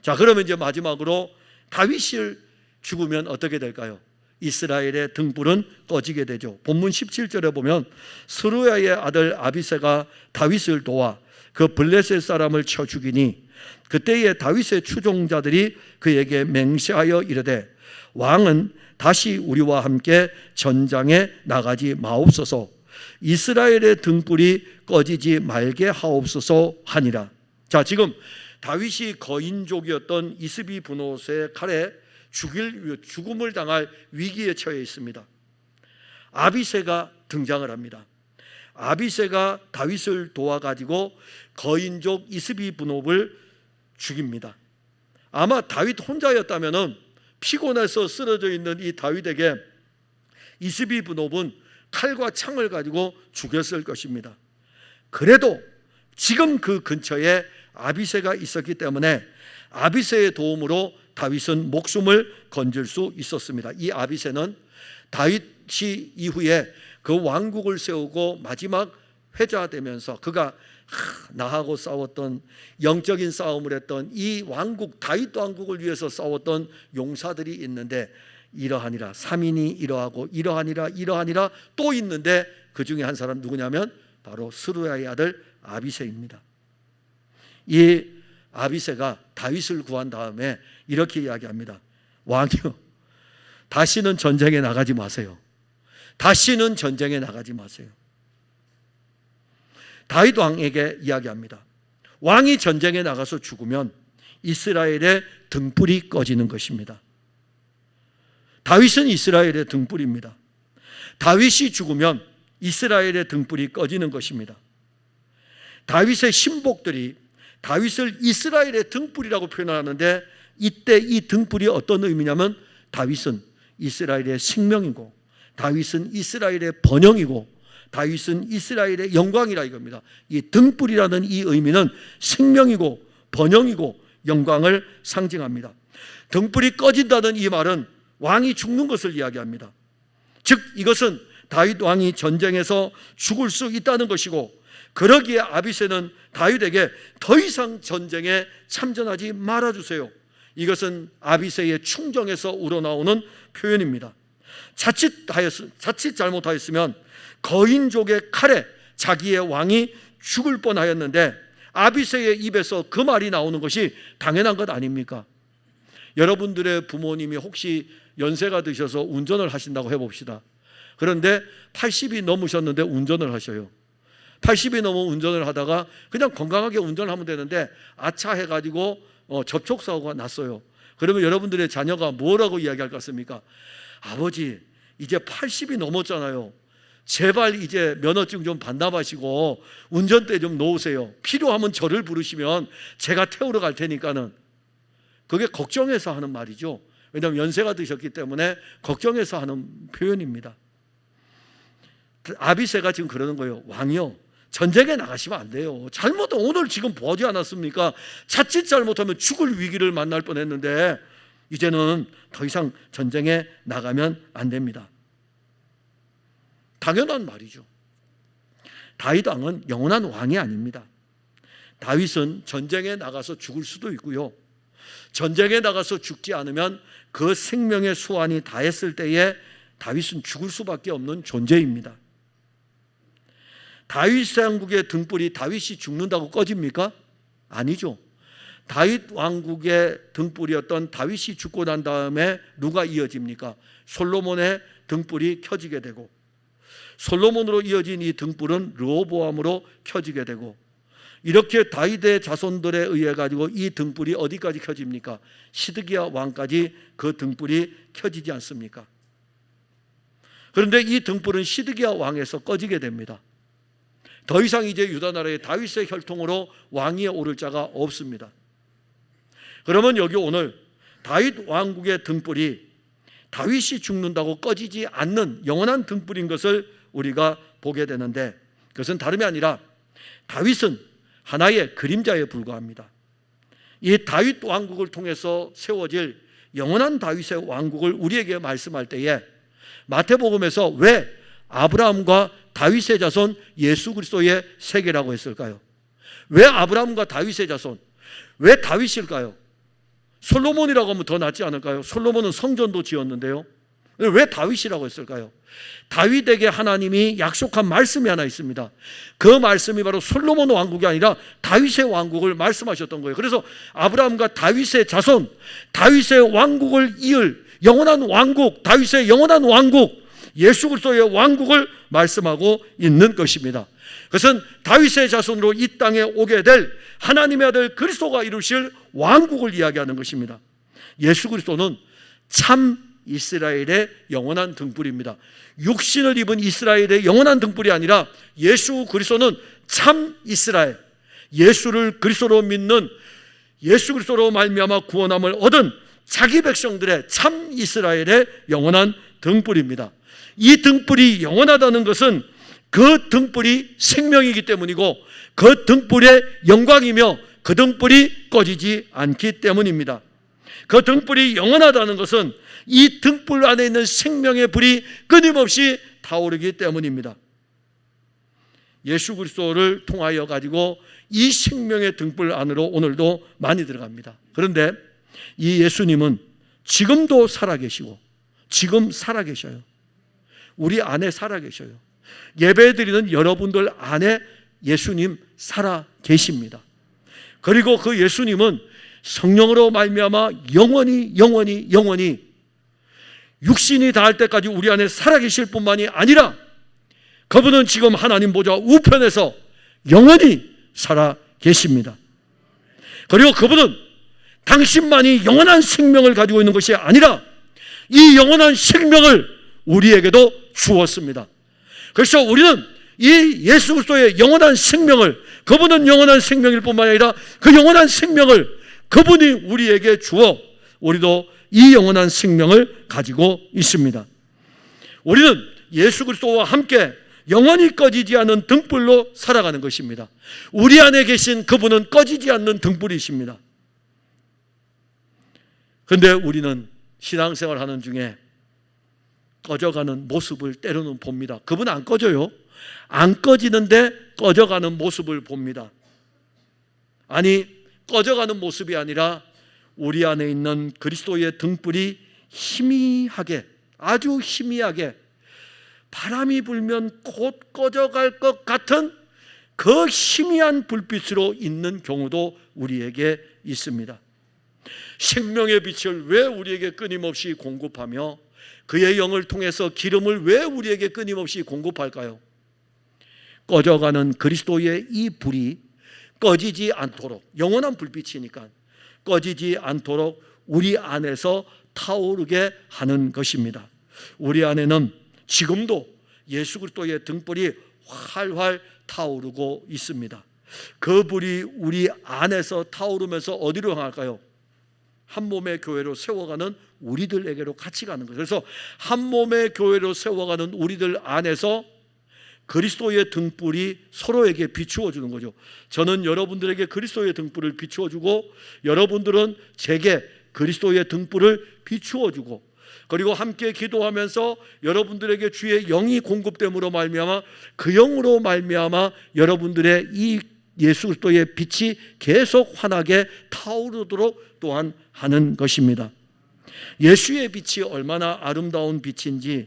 자, 그러면 이제 마지막으로 다윗을 죽으면 어떻게 될까요? 이스라엘의 등불은 꺼지게 되죠. 본문 17절에 보면 스루야의 아들 아비새가 다윗을 도와 그 블레셋 사람을 쳐 죽이니 그때에 다윗의 추종자들이 그에게 맹세하여 이르되 왕은 다시 우리와 함께 전장에 나가지 마옵소서, 이스라엘의 등불이 꺼지지 말게 하옵소서 하니라. 자, 지금 다윗이 거인족이었던 이스비 브노스의 칼에 죽음을 당할 위기에 처해 있습니다. 아비새가 등장을 합니다. 아비새가 다윗을 도와가지고 거인족 이스비 브노를 죽입니다. 아마 다윗 혼자였다면 피곤해서 쓰러져 있는 이 다윗에게 이스비 브노는 칼과 창을 가지고 죽였을 것입니다. 그래도 지금 그 근처에 아비새가 있었기 때문에 아비새의 도움으로 다윗은 목숨을 건질 수 있었습니다. 이 아비새는 다윗이 이후에 그 왕국을 세우고 마지막 회자되면서 그가 나하고 싸웠던 영적인 싸움을 했던 이 왕국, 다윗 왕국을 위해서 싸웠던 용사들이 있는데 이러하니라, 3인이 이러하고 이러하니라 또 있는데 그 중에 한 사람 누구냐면 바로 스루야의 아들 아비새입니다. 이 아비새가 다윗을 구한 다음에 이렇게 이야기합니다. 왕이요, 다시는 전쟁에 나가지 마세요. 다시는 전쟁에 나가지 마세요. 다윗 왕에게 이야기합니다. 왕이 전쟁에 나가서 죽으면 이스라엘의 등불이 꺼지는 것입니다. 다윗은 이스라엘의 등불입니다. 다윗이 죽으면 이스라엘의 등불이 꺼지는 것입니다. 다윗의 신복들이 다윗을 이스라엘의 등불이라고 표현하는데 이때 이 등불이 어떤 의미냐면 다윗은 이스라엘의 생명이고 다윗은 이스라엘의 번영이고 다윗은 이스라엘의 영광이라 이겁니다. 이 등불이라는 이 의미는 생명이고 번영이고 영광을 상징합니다. 등불이 꺼진다는 이 말은 왕이 죽는 것을 이야기합니다. 즉 이것은 다윗 왕이 전쟁에서 죽을 수 있다는 것이고 그러기에 아비새는 다윗에게 더 이상 전쟁에 참전하지 말아주세요. 이것은 아비새의 충정에서 우러나오는 표현입니다. 자칫 잘못하였으면 거인족의 칼에 자기의 왕이 죽을 뻔하였는데 아비새의 입에서 그 말이 나오는 것이 당연한 것 아닙니까? 여러분들의 부모님이 혹시 연세가 드셔서 운전을 하신다고 해봅시다. 그런데 80이 넘으셨는데 운전을 하셔요. 80이 넘어 운전을 하다가 그냥 건강하게 운전을 하면 되는데 아차 해가지고 접촉사고가 났어요. 그러면 여러분들의 자녀가 뭐라고 이야기할 것 같습니까? 아버지, 이제 80이 넘었잖아요. 제발 이제 면허증 좀 반납하시고 운전대 좀 놓으세요. 필요하면 저를 부르시면 제가 태우러 갈 테니까는. 그게 걱정해서 하는 말이죠. 왜냐하면 연세가 드셨기 때문에 걱정해서 하는 표현입니다. 아비새가 지금 그러는 거예요. 왕이요, 전쟁에 나가시면 안 돼요. 오늘 지금 보지 않았습니까? 자칫 잘못하면 죽을 위기를 만날 뻔했는데 이제는 더 이상 전쟁에 나가면 안 됩니다. 당연한 말이죠. 다윗 왕은 영원한 왕이 아닙니다. 다윗은 전쟁에 나가서 죽을 수도 있고요, 전쟁에 나가서 죽지 않으면 그 생명의 수완이 다했을 때에 다윗은 죽을 수밖에 없는 존재입니다. 다윗 왕국의 등불이 다윗이 죽는다고 꺼집니까? 아니죠. 다윗 왕국의 등불이었던 다윗이 죽고 난 다음에 누가 이어집니까? 솔로몬의 등불이 켜지게 되고 솔로몬으로 이어진 이 등불은 르호보암으로 켜지게 되고 이렇게 다윗의 자손들에 의해 가지고 이 등불이 어디까지 켜집니까? 시드기야 왕까지 그 등불이 켜지지 않습니까? 그런데 이 등불은 시드기야 왕에서 꺼지게 됩니다. 더 이상 이제 유다 나라의 다윗의 혈통으로 왕위에 오를 자가 없습니다. 그러면 여기 오늘 다윗 왕국의 등불이 다윗이 죽는다고 꺼지지 않는 영원한 등불인 것을 우리가 보게 되는데, 그것은 다름이 아니라 다윗은 하나의 그림자에 불과합니다. 이 다윗 왕국을 통해서 세워질 영원한 다윗의 왕국을 우리에게 말씀할 때에 마태복음에서 왜 아브라함과 다윗의 자손 예수 그리스도의 세계라고 했을까요? 왜 아브라함과 다윗의 자손? 왜 다윗일까요? 솔로몬이라고 하면 더 낫지 않을까요? 솔로몬은 성전도 지었는데요. 왜 다윗이라고 했을까요? 다윗에게 하나님이 약속한 말씀이 하나 있습니다. 그 말씀이 바로 솔로몬 왕국이 아니라 다윗의 왕국을 말씀하셨던 거예요. 그래서 아브라함과 다윗의 자손, 다윗의 왕국을 이을 영원한 왕국, 다윗의 영원한 왕국, 예수 그리스도의 왕국을 말씀하고 있는 것입니다. 그것은 다윗의 자손으로 이 땅에 오게 될 하나님의 아들 그리스도가 이루실 왕국을 이야기하는 것입니다. 예수 그리스도는 참 이스라엘의 영원한 등불입니다. 육신을 입은 이스라엘의 영원한 등불이 아니라 예수 그리스도는 참 이스라엘, 예수를 그리스도로 믿는, 예수 그리스도로 말미암아 구원함을 얻은 자기 백성들의 참 이스라엘의 영원한 등불입니다. 이 등불이 영원하다는 것은 그 등불이 생명이기 때문이고, 그 등불의 영광이며 그 등불이 꺼지지 않기 때문입니다. 그 등불이 영원하다는 것은 이 등불 안에 있는 생명의 불이 끊임없이 타오르기 때문입니다. 예수 그리스도를 통하여 가지고 이 생명의 등불 안으로 오늘도 많이 들어갑니다. 그런데 이 예수님은 지금도 살아계시고 지금 살아계셔요. 우리 안에 살아계셔요. 예배드리는 여러분들 안에 예수님 살아계십니다. 그리고 그 예수님은 성령으로 말미암아 영원히 육신이 닿을 때까지 우리 안에 살아계실 뿐만이 아니라 그분은 지금 하나님 보좌 우편에서 영원히 살아계십니다. 그리고 그분은 당신만이 영원한 생명을 가지고 있는 것이 아니라 이 영원한 생명을 우리에게도 주었습니다. 그래서 우리는 이 예수 그리스도의 영원한 생명을, 그분은 영원한 생명일 뿐만 아니라 그 영원한 생명을 그분이 우리에게 주어 우리도 이 영원한 생명을 가지고 있습니다. 우리는 예수 그리스도와 함께 영원히 꺼지지 않는 등불로 살아가는 것입니다. 우리 안에 계신 그분은 꺼지지 않는 등불이십니다. 그런데 우리는 신앙생활 하는 중에 꺼져가는 모습을 때로는 봅니다. 그분 안 꺼져요. 안 꺼지는데 꺼져가는 모습을 봅니다. 아니, 꺼져가는 모습이 아니라 우리 안에 있는 그리스도의 등불이 희미하게, 아주 희미하게 바람이 불면 곧 꺼져갈 것 같은 그 희미한 불빛으로 있는 경우도 우리에게 있습니다. 생명의 빛을 왜 우리에게 끊임없이 공급하며 그의 영을 통해서 기름을 왜 우리에게 끊임없이 공급할까요? 꺼져가는 그리스도의 이 불이 꺼지지 않도록, 영원한 불빛이니까 꺼지지 않도록 우리 안에서 타오르게 하는 것입니다. 우리 안에는 지금도 예수 그리스도의 등불이 활활 타오르고 있습니다. 그 불이 우리 안에서 타오르면서 어디로 향할까요? 한 몸의 교회로 세워가는 우리들에게로 같이 가는 거예요. 그래서 한 몸의 교회로 세워가는 우리들 안에서 그리스도의 등불이 서로에게 비추어 주는 거죠. 저는 여러분들에게 그리스도의 등불을 비추어 주고 여러분들은 제게 그리스도의 등불을 비추어 주고, 그리고 함께 기도하면서 여러분들에게 주의 영이 공급됨으로 말미암아 그 영으로 말미암아 여러분들의 이 예수 그리스도의 빛이 계속 환하게 타오르도록 또한 하는 것입니다. 예수의 빛이 얼마나 아름다운 빛인지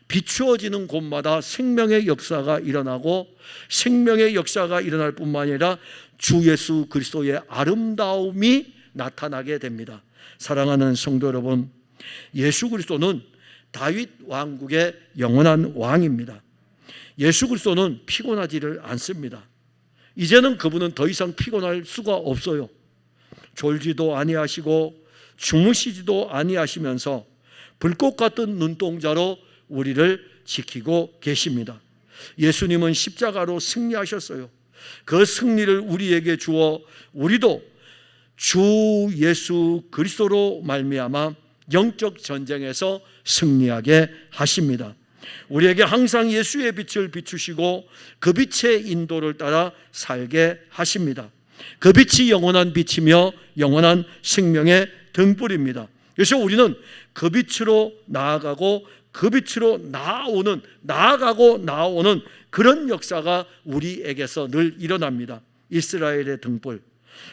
비추어지는 곳마다 생명의 역사가 일어나고, 생명의 역사가 일어날 뿐만 아니라 주 예수 그리스도의 아름다움이 나타나게 됩니다. 사랑하는 성도 여러분, 예수 그리스도는 다윗 왕국의 영원한 왕입니다. 예수 그리스도는 피곤하지를 않습니다. 이제는 그분은 더 이상 피곤할 수가 없어요. 졸지도 아니하시고 주무시지도 아니하시면서 불꽃 같은 눈동자로 우리를 지키고 계십니다. 예수님은 십자가로 승리하셨어요. 그 승리를 우리에게 주어 우리도 주 예수 그리스도로 말미암아 영적 전쟁에서 승리하게 하십니다. 우리에게 항상 예수의 빛을 비추시고 그 빛의 인도를 따라 살게 하십니다. 그 빛이 영원한 빛이며 영원한 생명의 등불입니다. 그래서 우리는 그 빛으로 나아가고 그 빛으로 나아오는 그런 역사가 우리에게서 늘 일어납니다. 이스라엘의 등불,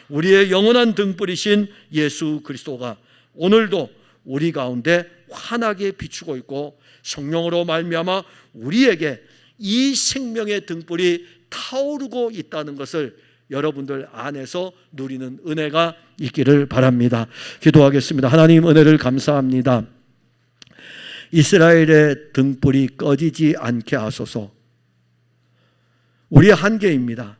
우리의 영원한 등불이신 예수 그리스도가 오늘도 우리 가운데 환하게 비추고 있고 성령으로 말미암아 우리에게 이 생명의 등불이 타오르고 있다는 것을 여러분들 안에서 누리는 은혜가 있기를 바랍니다. 기도하겠습니다. 하나님, 은혜를 감사합니다. 이스라엘의 등불이 꺼지지 않게 하소서. 우리의 한계입니다.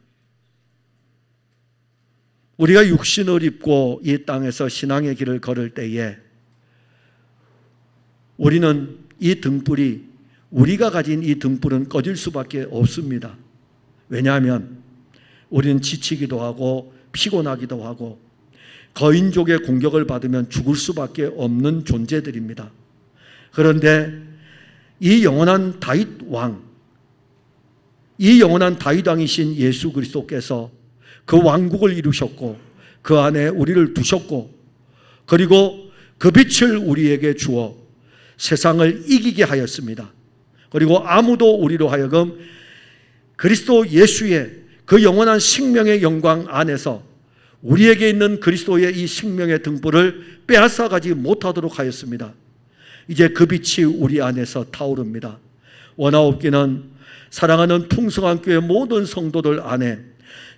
우리가 육신을 입고 이 땅에서 신앙의 길을 걸을 때에 우리는 이 등불이, 우리가 가진 이 등불은 꺼질 수밖에 없습니다. 왜냐하면 우리는 지치기도 하고 피곤하기도 하고 거인족의 공격을 받으면 죽을 수밖에 없는 존재들입니다. 그런데 이 영원한 다윗 왕, 이 영원한 다윗 왕이신 예수 그리스도께서 그 왕국을 이루셨고 그 안에 우리를 두셨고 그리고 그 빛을 우리에게 주어 세상을 이기게 하였습니다. 그리고 아무도 우리로 하여금 그리스도 예수의 그 영원한 생명의 영광 안에서 우리에게 있는 그리스도의 이 생명의 등불을 빼앗아가지 못하도록 하였습니다. 이제 그 빛이 우리 안에서 타오릅니다. 원하옵기는 사랑하는 풍성한 교회 모든 성도들 안에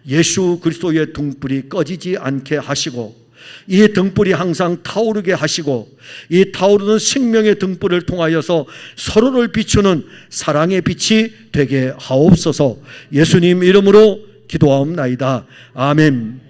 예수 그리스도의 등불이 꺼지지 않게 하시고 이 등불이 항상 타오르게 하시고 이 타오르는 생명의 등불을 통하여서 서로를 비추는 사랑의 빛이 되게 하옵소서. 예수님 이름으로 기도하옵나이다. 아멘.